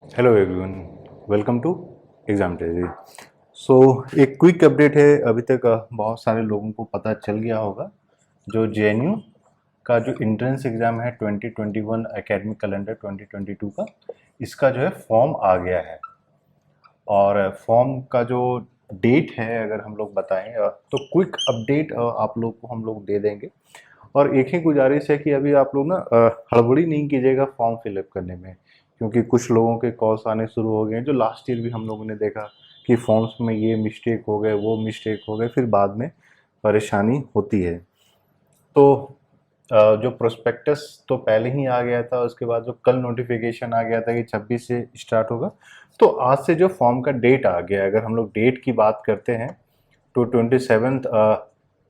Hello everyone, welcome to exam treasury. So एक quick update है। अभी तक बहुत सारे लोगों को पता चल गया होगा, जो जेएनयू का जो एंट्रेंस एग्ज़ाम है 2021 एकेडमिक कैलेंडर 2022 का, इसका जो है फॉर्म आ गया है। और फॉर्म का जो डेट है अगर हम लोग बताएं तो क्विक अपडेट आप लोग को हम लोग दे देंगे। और एक ही गुजारिश है कि अभी आप लोग ना हड़बड़ी नहीं कीजिएगा फॉर्म फिलअप करने में, क्योंकि कुछ लोगों के कॉल्स आने शुरू हो गए हैं। जो लास्ट ईयर भी हम लोगों ने देखा कि फॉर्म्स में ये मिस्टेक हो गए, वो मिस्टेक हो गए, फिर बाद में परेशानी होती है। तो जो प्रोस्पेक्टस तो पहले ही आ गया था, उसके बाद जो कल नोटिफिकेशन आ गया था कि 26 से स्टार्ट होगा, तो आज से जो फॉर्म का डेट आ गया है, अगर हम लोग डेट की बात करते हैं तो 27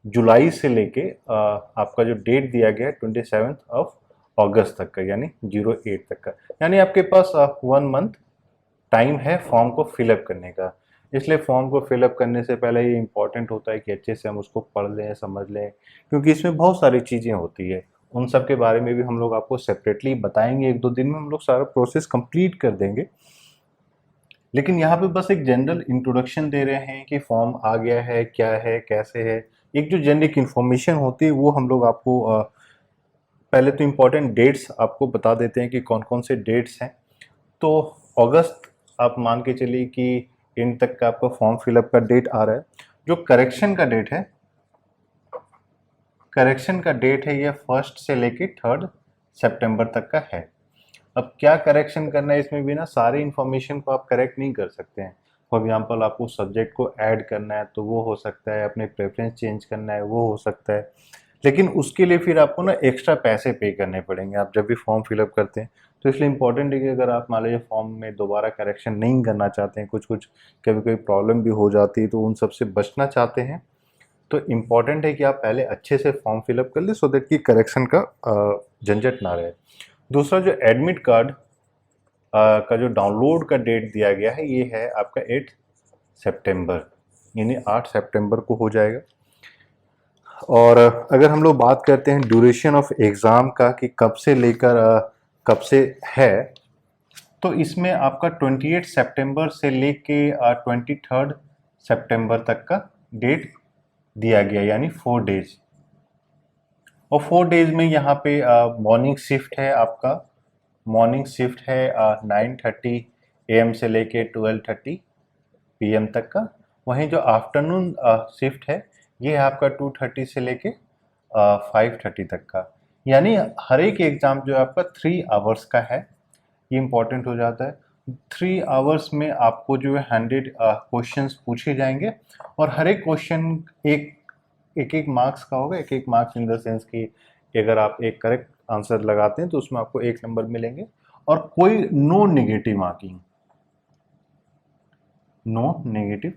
जुलाई से लेके आपका जो डेट दिया गया है 27 ऑफ अगस्त तक का, यानी 08 तक का, यानी आपके पास 1 मंथ टाइम है फॉर्म को फिलअप करने का। इसलिए फॉर्म को फिलअप करने से पहले ये इम्पॉर्टेंट होता है कि अच्छे से हम उसको पढ़ लें, समझ लें, क्योंकि इसमें बहुत सारी चीज़ें होती है। उन सब के बारे में भी हम लोग आपको सेपरेटली बताएंगे। 1-2 दिन में हम लोग सारा प्रोसेस कंप्लीट कर देंगे। लेकिन यहाँ पे बस एक जनरल इंट्रोडक्शन दे रहे हैं कि फॉर्म आ गया है, क्या है, कैसे है। एक जो जेनरिक इन्फॉर्मेशन होती है वो हम लोग आपको पहले तो इम्पोर्टेंट डेट्स आपको बता देते हैं कि कौन कौन से डेट्स हैं। तो अगस्त आप मान के चलिए कि इन तक का आपका फॉर्म फिलअप का डेट आ रहा है। जो करेक्शन का डेट है ये 1 से लेके 3 सितंबर तक का है। अब क्या करेक्शन करना है, इसमें भी ना सारे इन्फॉर्मेशन को आप करेक्ट नहीं कर सकते हैं। फॉर एग्जाम्पल आपको सब्जेक्ट को ऐड करना है तो वो हो सकता है, अपने प्रेफरेंस चेंज करना है वो हो सकता है, लेकिन उसके लिए फिर आपको ना एक्स्ट्रा पैसे पे करने पड़ेंगे आप जब भी फॉर्म फिलअप करते हैं। तो इसलिए इम्पोर्टेंट है कि अगर आप मान लीजिए फॉर्म में दोबारा करेक्शन नहीं करना चाहते हैं, कुछ कुछ कभी कोई प्रॉब्लम भी हो जाती है, तो उन सब से बचना चाहते हैं, तो इम्पॉर्टेंट है कि आप पहले अच्छे से फॉर्म फिलअप कर लें, सो दैट कि करेक्शन का झंझट ना रहे। दूसरा, जो एडमिट कार्ड का जो डाउनलोड का डेट दिया गया है ये है आपका 8 सितंबर, यानी 8 सितंबर को हो जाएगा। और अगर हम लोग बात करते हैं ड्यूरेशन ऑफ एग्ज़ाम का कि कब से लेकर कब से है, तो इसमें आपका 28 सितंबर से लेके 23 सितंबर तक का डेट दिया गया, यानी 4 डेज। और 4 डेज में यहाँ पे मॉर्निंग शिफ्ट है आपका। मॉर्निंग शिफ्ट है 9:30 AM से लेके 12:30 PM तक का। वहीं जो आफ्टरनून शिफ्ट है ये है आपका 2:30 से लेके 5:30 तक का। यानी हर एक एग्ज़ाम जो है आपका 3 आवर्स का है, ये इम्पोर्टेंट हो जाता है। 3 आवर्स में आपको जो है 100 क्वेश्चंस पूछे जाएंगे, और हर एक क्वेश्चन एक एक एक मार्क्स का होगा। एक एक मार्क्स इन द सेंस कि अगर आप एक करेक्ट आंसर लगाते हैं तो उसमें आपको 1 नंबर मिलेंगे, और कोई no negative marking, no negative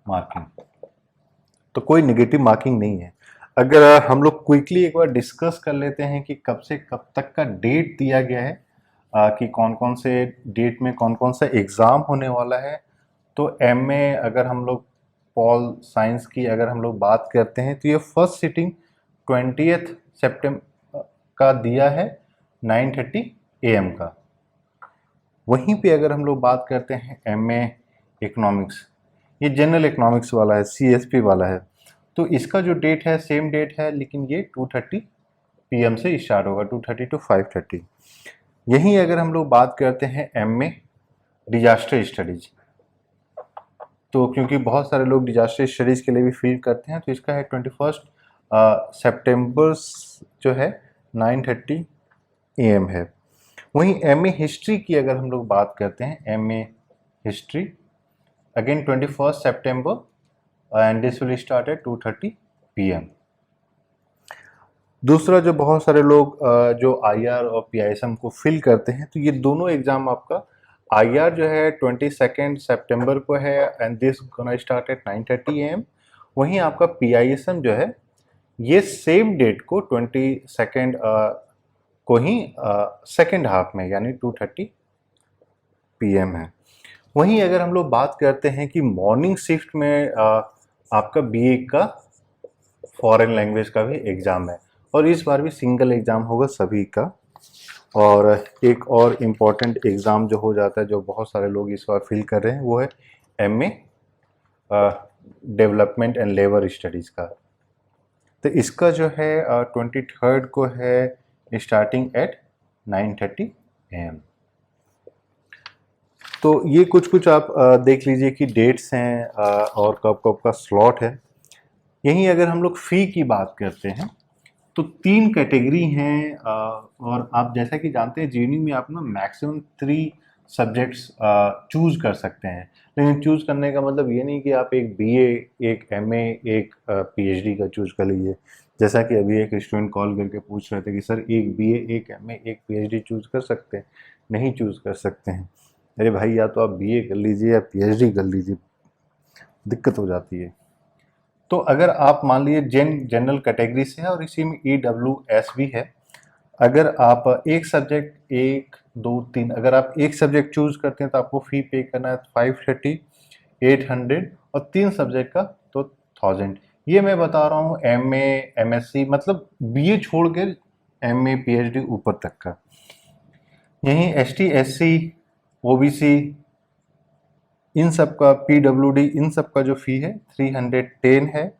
marking, तो कोई नेगेटिव मार्किंग नहीं है। अगर हम लोग क्विकली एक बार डिस्कस कर लेते हैं कि कब से कब तक का डेट दिया गया है, कि कौन कौन से डेट में कौन कौन सा एग्ज़ाम होने वाला है। तो एमए अगर हम लोग पॉल साइंस की अगर हम लोग बात करते हैं तो ये फर्स्ट सिटिंग 20 सितंबर का दिया है 9:30 AM का। वहीं पे अगर हम लोग बात करते हैं एमए इकोनॉमिक्स, ये जनरल इकोनॉमिक्स वाला है, सीएसपी वाला है, तो इसका जो डेट है सेम डेट है, लेकिन ये 2:30 PM से स्टार्ट होगा, 2:30 to 5:30। यहीं अगर हम लोग बात करते हैं एमए डिजास्टर स्टडीज, तो क्योंकि बहुत सारे लोग डिजास्टर स्टडीज़ के लिए भी फील करते हैं, तो इसका है 21 सितंबर जो है 9:30 AM है। वहीं एमए हिस्ट्री की अगर हम लोग बात करते हैं, MA history again 21 September and this will start at 2:30 PM। दूसरा, जो बहुत सारे लोग जो आईआर और पीआईएसएम को फिल करते हैं, तो ये दोनों एग्जाम आपका, आईआर जो है 22 सितंबर को है and this gonna start at 9:30 AM। वहीं आपका पीआईएसएम जो है ये सेम डेट को 22 को ही सेकेंड हाफ में, यानी 2:30 PM है। वहीं अगर हम लोग बात करते हैं कि मॉर्निंग शिफ्ट में आपका बीए का फॉरेन लैंग्वेज का भी एग्ज़ाम है, और इस बार भी सिंगल एग्ज़ाम होगा सभी का। और एक और इम्पॉर्टेंट एग्ज़ाम जो हो जाता है, जो बहुत सारे लोग इस बार फिल कर रहे हैं, वो है MA development and labour studies का। तो इसका जो है 23rd को है स्टार्टिंग एट 9:30 AM। तो ये कुछ कुछ आप देख लीजिए कि डेट्स हैं और कब कब का स्लॉट है। यहीं अगर हम लोग फ़ी की बात करते हैं तो 3 कैटेगरी हैं और आप जैसा कि जानते हैं जीएनयू में आप ना मैक्सिमम 3 सब्जेक्ट्स चूज़ कर सकते हैं। लेकिन चूज़ करने का मतलब ये नहीं कि आप एक बीए, एक एमए, एक पीएचडी का चूज़ कर लीजिए। जैसा कि अभी एक स्टूडेंट कॉल करके पूछ रहे थे कि सर एक बीए, एक एमए, एक पीएचडी चूज़ कर सकते हैं? नहीं चूज़ कर सकते हैं। अरे भाई, या तो आप बीए कर लीजिए या पीएचडी कर लीजिए, दिक्कत हो जाती है। तो अगर आप मान लीजिए जनरल कैटेगरी से है और इसी में EWS भी है, अगर आप एक सब्जेक्ट, एक दो तीन, अगर आप एक सब्जेक्ट चूज करते हैं तो आपको फी पे करना है 530, 800 और 3 सब्जेक्ट का तो 1000। ये मैं बता रहा हूँ MA, MSc मतलब BA छोड़ के MA PhD ऊपर तक का। यहीं ST, SC, OBC इन सब का, PWD इन सब का जो फी है 310 है,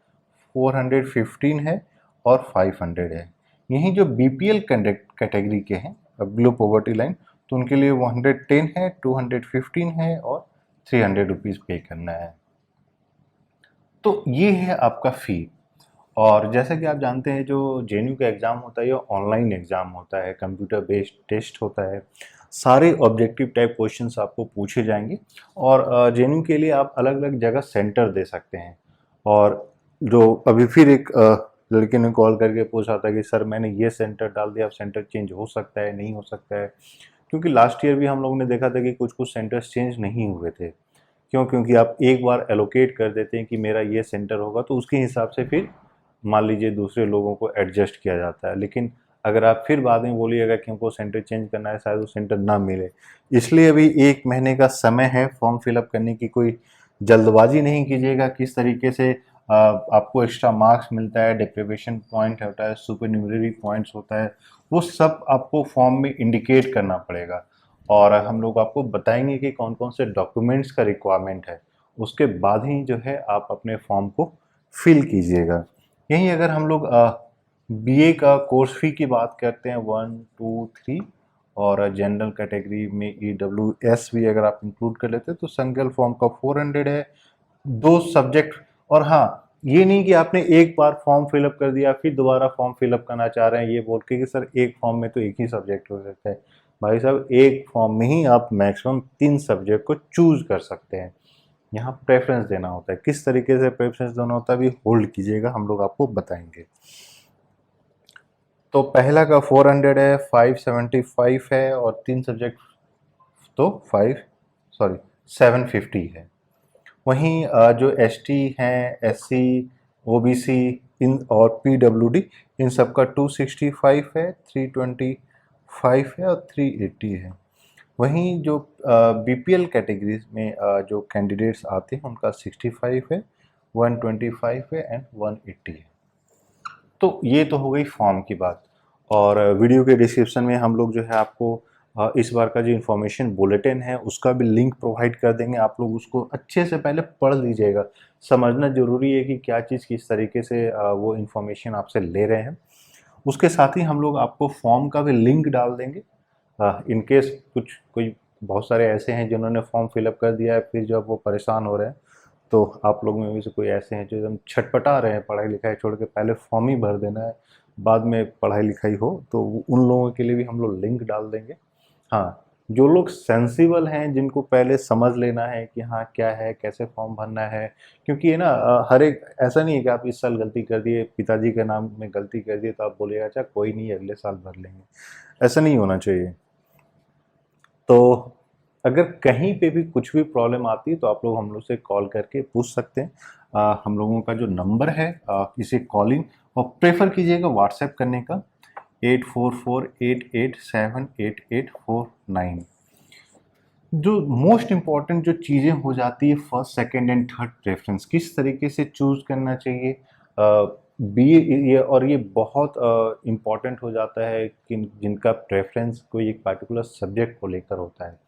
415 है और 500 है। यहीं जो BPL कैटेगरी के हैं, बिलो पॉवर्टी लाइन, तो उनके लिए 110 है, 215 है और 300 रुपीज़ पे करना है। तो ये है आपका फ़ी। और जैसा कि आप जानते हैं जो जेएनयू का एग्ज़ाम होता है ये ऑनलाइन एग्ज़ाम होता है, कंप्यूटर बेस्ड टेस्ट होता है। सारे ऑब्जेक्टिव टाइप क्वेश्चंस आपको पूछे जाएंगे और जेएनयू के लिए आप अलग अलग जगह सेंटर दे सकते हैं। और जो अभी फिर एक लड़के ने कॉल करके पूछा था कि सर मैंने ये सेंटर डाल दिया, अब सेंटर चेंज हो सकता है, नहीं हो सकता है? क्योंकि लास्ट ईयर भी हम लोगों ने देखा था कि कुछ कुछ सेंटर्स चेंज नहीं हुए थे। क्यों? क्योंकि आप एक बार एलोकेट कर देते हैं कि मेरा ये सेंटर होगा, तो उसके हिसाब से फिर मान लीजिए दूसरे लोगों को एडजस्ट किया जाता है। लेकिन अगर आप फिर बाद में बोलिएगा कि हमको सेंटर चेंज करना है, शायद वो सेंटर ना मिले। इसलिए अभी 1 महीने का समय है फॉर्म फिलअप करने की, कोई जल्दबाजी नहीं कीजिएगा। किस तरीके से आपको एक्स्ट्रा मार्क्स मिलता है, डेप्रिवेशन पॉइंट होता है, सुपरन्यूमरी पॉइंट्स होता है, वो सब आपको फॉर्म में इंडिकेट करना पड़ेगा। और हम लोग आपको बताएंगे कि कौन कौन से डॉक्यूमेंट्स का रिक्वायरमेंट है, उसके बाद ही जो है आप अपने फॉर्म को फिल कीजिएगा। यहीं अगर हम लोग बीए का कोर्स फी की बात करते हैं 1, 2, 3 और जनरल कैटेगरी में EWS भी अगर आप इंक्लूड कर लेते हैं तो सिंगल फॉर्म का 400 है, 2 सब्जेक्ट। और हाँ, ये नहीं कि आपने एक बार फॉर्म फिलअप कर दिया फिर दोबारा फॉर्म फिलअप करना चाह रहे हैं ये बोल के कि सर एक फॉर्म में तो एक ही सब्जेक्ट हो सकता है। भाई साहब, एक फॉर्म में ही आप मैक्सिमम 3 सब्जेक्ट को चूज कर सकते हैं। यहाँ प्रेफरेंस देना होता है, किस तरीके से प्रेफरेंस देना होता है भी होल्ड कीजिएगा, हम लोग आपको बताएंगे। तो पहला का 400 है, 575 है और 3 सब्जेक्ट तो 750 है। वहीं जो ST हैं, SC, OBC इन और PWD इन सब का 265 है, 325 है और 380 है। वहीं जो BPL कैटेगरीज में जो कैंडिडेट्स आते हैं उनका 65 है, 125 है एंड 180 है। तो ये तो हो गई फॉर्म की बात। और वीडियो के डिस्क्रिप्शन में हम लोग जो है आपको इस बार का जो इन्फॉर्मेशन बुलेटिन है उसका भी लिंक प्रोवाइड कर देंगे। आप लोग उसको अच्छे से पहले पढ़ लीजिएगा। समझना ज़रूरी है कि क्या चीज़ किस तरीके से वो इन्फॉर्मेशन आपसे ले रहे हैं। उसके साथ ही हम लोग आपको फॉर्म का भी लिंक डाल देंगे। इन केस कुछ कोई बहुत सारे ऐसे हैं जिन्होंने फॉर्म फिलअप कर दिया है, फिर जब वो परेशान हो रहे हैं, तो आप लोग में भी से कोई ऐसे हैं जो एकदम छटपटा रहे हैं, पढ़ाई लिखाई छोड़ के पहले फॉर्म ही भर देना है, बाद में पढ़ाई लिखाई हो, तो उन लोगों के लिए भी हम लोग लिंक डाल देंगे। हाँ, जो लोग सेंसिबल हैं, जिनको पहले समझ लेना है कि हाँ क्या है, कैसे फॉर्म भरना है, क्योंकि ये ना हर एक ऐसा नहीं है कि आप इस साल गलती कर दिए, पिताजी के नाम में गलती कर दिए तो आप बोलिएगा अच्छा कोई नहीं अगले साल भर लेंगे, ऐसा नहीं होना चाहिए। तो अगर कहीं पे भी कुछ भी प्रॉब्लम आती है तो आप लोग हम लोग से कॉल करके पूछ सकते हैं। हम लोगों का जो नंबर है इसे कॉलिंग और प्रेफर कीजिएगा व्हाट्सएप करने का 8448878849। जो मोस्ट इम्पॉर्टेंट जो चीज़ें हो जाती है first, second and third preference किस तरीके से चूज़ करना चाहिए, बी ये बहुत इम्पॉर्टेंट हो जाता है कि जिनका प्रेफरेंस कोई एक पर्टिकुलर सब्जेक्ट को लेकर होता है,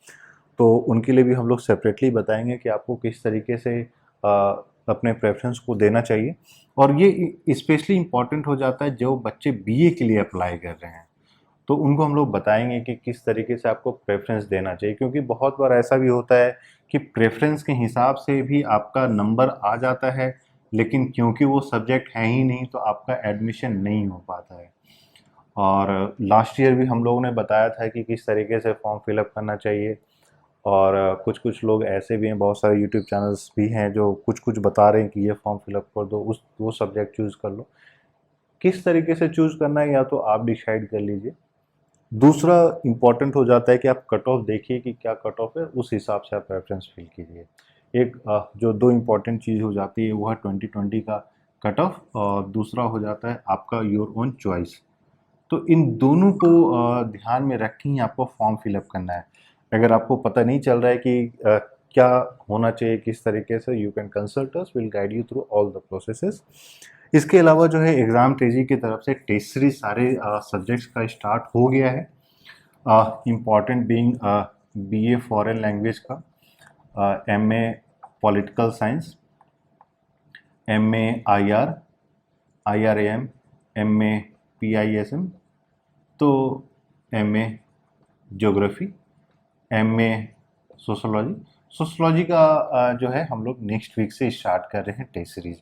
तो उनके लिए भी हम लोग सेपरेटली बताएंगे कि आपको किस तरीके से अपने प्रेफरेंस को देना चाहिए। और ये स्पेशली इम्पॉर्टेंट हो जाता है जो बच्चे बीए के लिए अप्लाई कर रहे हैं, तो उनको हम लोग बताएंगे कि किस तरीके से आपको प्रेफरेंस देना चाहिए, क्योंकि बहुत बार ऐसा भी होता है कि प्रेफरेंस के हिसाब से भी आपका नंबर आ जाता है, लेकिन क्योंकि वो सब्जेक्ट है ही नहीं तो आपका एडमिशन नहीं हो पाता है। और लास्ट ईयर भी हम लोगों ने बताया था कि किस तरीके से फॉर्म फिलअप करना चाहिए। और कुछ कुछ लोग ऐसे भी हैं, बहुत सारे यूट्यूब चैनल्स भी हैं जो कुछ कुछ बता रहे हैं कि ये फॉर्म फिलअप कर दो, उस वो सब्जेक्ट चूज़ कर लो। किस तरीके से चूज़ करना है या तो आप डिसाइड कर लीजिए। दूसरा इम्पॉर्टेंट हो जाता है कि आप कट ऑफ देखिए कि क्या कट ऑफ है, उस हिसाब से आप रेफरेंस फिल कीजिए। एक जो दो इम्पॉर्टेंट चीज़ हो जाती है वो है 2020 का कट ऑफ, और दूसरा हो जाता है आपका योर ओन चॉइस। तो इन दोनों को ध्यान में रख के ही आपको फॉर्म फिलअप करना है। अगर आपको पता नहीं चल रहा है कि क्या होना चाहिए किस तरीके से, you can consult us, will guide you through all the processes. इसके अलावा जो है एग्ज़ाम तेजी की तरफ से टेस्ट सीरीज सारे सब्जेक्ट्स का स्टार्ट हो गया है। Important being BA foreign language का, MA political science, MA IR, IRM, MA PISM, तो MA geography, MA sociology. Sociology का जो है हम लोग नेक्स्ट वीक से स्टार्ट कर रहे हैं टेस्ट सीरीज,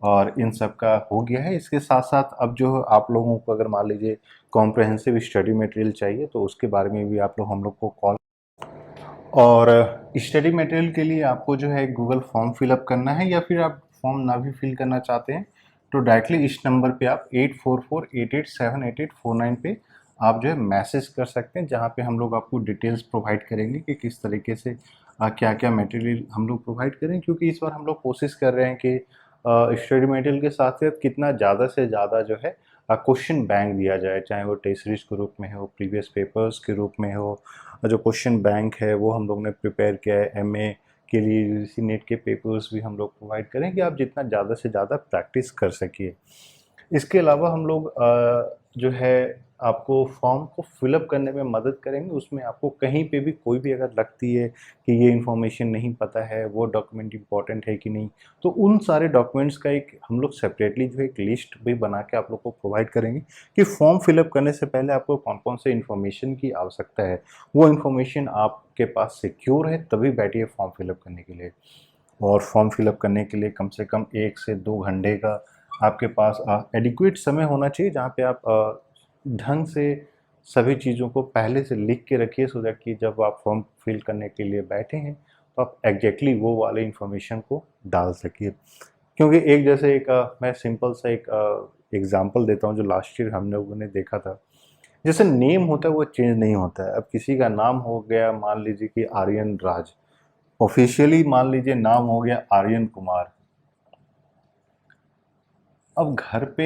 और इन सब का हो गया है। इसके साथ साथ अब जो आप लोगों को अगर मान लीजिए कॉम्प्रहेंसिव स्टडी मटेरियल चाहिए तो उसके बारे में भी आप लोग हम लोग को कॉल। और स्टडी मटेरियल के लिए आपको जो है गूगल फॉर्म फिलअप करना है, या फिर आप फॉर्म ना भी फिल करना चाहते हैं तो डायरेक्टली इस नंबर पे आप 8448878849 पे आप जो है मैसेज कर सकते हैं, जहाँ पे हम लोग आपको डिटेल्स प्रोवाइड करेंगे कि किस तरीके से क्या क्या मटेरियल हम लोग प्रोवाइड करें। क्योंकि इस बार हम लोग कोशिश कर रहे हैं कि स्टडी मटेरियल के साथ साथ कितना ज़्यादा से ज़्यादा जो है क्वेश्चन बैंक दिया जाए, चाहे वो टेस्ट सीरीज के रूप में हो, प्रीवियस पेपर्स के रूप में हो। जो क्वेश्चन बैंक है वो हम लोग ने प्रिपेयर किया है। एमए के लिए यूजीसी नेट के पेपर्स भी हम लोग प्रोवाइड करें कि आप जितना ज़्यादा से ज़्यादा प्रैक्टिस कर सकिए। इसके अलावा हम लोग जो है आपको फॉर्म को फिलअप करने में मदद करेंगे। उसमें आपको कहीं पे भी कोई भी अगर लगती है कि ये इन्फॉर्मेशन नहीं पता है, वो डॉक्यूमेंट इम्पॉर्टेंट है कि नहीं, तो उन सारे डॉक्यूमेंट्स का एक हम लोग सेपरेटली जो एक लिस्ट भी बना के आप लोग को प्रोवाइड करेंगे कि फॉर्म फिलअप करने से पहले आपको कौन कौन से इन्फॉर्मेशन की आवश्यकता है। वो इन्फॉर्मेशन आपके पास सिक्योर है तभी बैठिए फॉर्म फिलअप करने के लिए। और फॉर्म फिलअप करने के लिए कम से कम 1 से 2 घंटे का आपके पास एडिक्वेट समय होना चाहिए, जहाँ पे आप ढंग से सभी चीज़ों को पहले से लिख के रखिए, सो दैट कि जब आप फॉर्म फिल करने के लिए बैठे हैं तो आप एग्जैक्टली वो वाले इन्फॉर्मेशन को डाल सकिए। क्योंकि एक जैसे एक मैं सिंपल सा एक एग्जांपल देता हूँ जो लास्ट ईयर हम लोगों ने देखा था। जैसे नेम होता है वो चेंज नहीं होता है। अब किसी का नाम हो गया मान लीजिए कि आर्यन राज, ऑफिशियली मान लीजिए नाम हो गया आर्यन कुमार। अब घर पे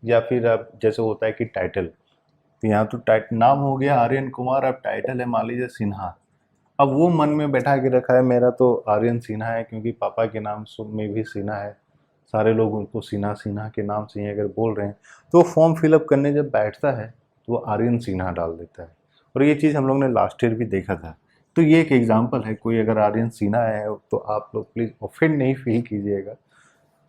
या फिर अब जैसे होता है कि टाइटल, तो यहाँ तो नाम हो गया आर्यन कुमार, अब टाइटल है मान लीजिए सिन्हा। अब वो मन में बैठा के रखा है मेरा तो आर्यन सिन्हा है, क्योंकि पापा के नाम में भी सिन्हा है, सारे लोग उनको सिन्हा सिन्हा के नाम से ही अगर बोल रहे हैं, तो फॉर्म फिलअप करने जब बैठता है तो वो आर्यन सिन्हा डाल देता है। और ये चीज़ हम लोग ने लास्ट ईयर भी देखा था। तो ये एक एग्जाम्पल है, कोई अगर आर्यन सिन्हा है तो आप लोग प्लीज़ ऑफेंड नहीं फील कीजिएगा,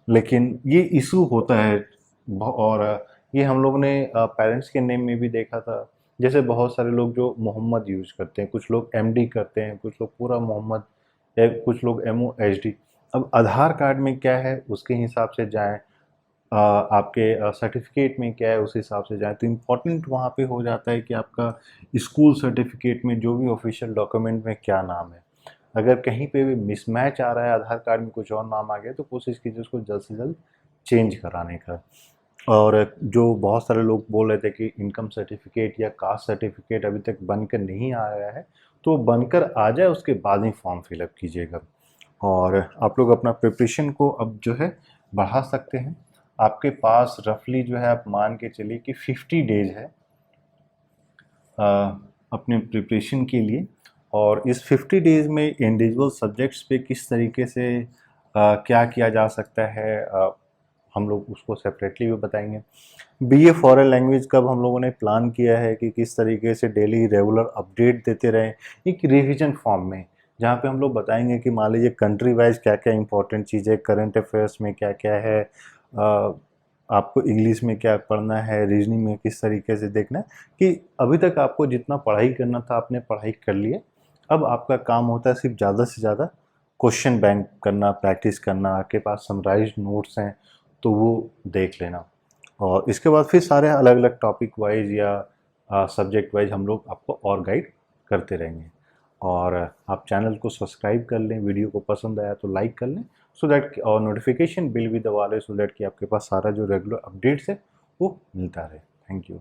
लेकिन ये इशू होता है। और ये हम लोग ने पेरेंट्स के नेम में भी देखा था। जैसे बहुत सारे लोग जो मोहम्मद यूज करते हैं, कुछ लोग एमडी करते हैं, कुछ लोग पूरा मोहम्मद, या कुछ लोग एमओएचडी। अब आधार कार्ड में क्या है उसके हिसाब से जाएं, आपके सर्टिफिकेट में क्या है उस हिसाब से जाएं। तो इम्पोर्टेंट वहाँ पे हो जाता है कि आपका स्कूल सर्टिफिकेट में जो भी ऑफिशियल डॉक्यूमेंट में क्या नाम है। अगर कहीं पे भी मिसमैच आ रहा है, आधार कार्ड में कुछ और नाम आ गया, तो कोशिश कीजिए उसको जल्द से जल्द चेंज कराने का। और जो बहुत सारे लोग बोल रहे थे कि इनकम सर्टिफिकेट या कास्ट सर्टिफिकेट अभी तक बनकर नहीं आया है, तो बनकर आ जाए उसके बाद ही फॉर्म फिलअप कीजिएगा। और आप लोग अपना प्रिपरेशन को अब जो है बढ़ा सकते हैं। आपके पास रफली जो है आप मान के चलिए कि 50 डेज है अपने प्रिपरेशन के लिए। और इस 50 डेज़ में इंडिविजुअल सब्जेक्ट्स पे किस तरीके से क्या किया जा सकता है, हम लोग उसको सेपरेटली भी बताएंगे। बीए फॉरेन लैंग्वेज का हम लोगों ने प्लान किया है कि किस तरीके से डेली रेगुलर अपडेट देते रहें एक रिवीजन फॉर्म में, जहाँ पे हम लोग बताएंगे कि मान लीजिए कंट्री वाइज क्या क्या इंपॉर्टेंट चीज़ें, करंट अफेयर्स में क्या क्या है, आपको इंग्लिश में क्या पढ़ना है, रीजनिंग में किस तरीके से देखना है, कि अभी तक आपको जितना पढ़ाई करना था आपने पढ़ाई कर लिया। अब आपका काम होता है सिर्फ ज़्यादा से ज़्यादा क्वेश्चन बैंक करना, प्रैक्टिस करना, आपके पास समराइज नोट्स हैं तो वो देख लेना। और इसके बाद फिर सारे अलग अलग टॉपिक वाइज या सब्जेक्ट वाइज हम लोग आपको और गाइड करते रहेंगे। और आप चैनल को सब्सक्राइब कर लें, वीडियो को पसंद आया तो लाइक कर लें, सो दैट और नोटिफिकेशन बिल भी दबा लें, सो दैट कि आपके पास सारा जो रेगुलर अपडेट्स है वो मिलता रहे। Thank you.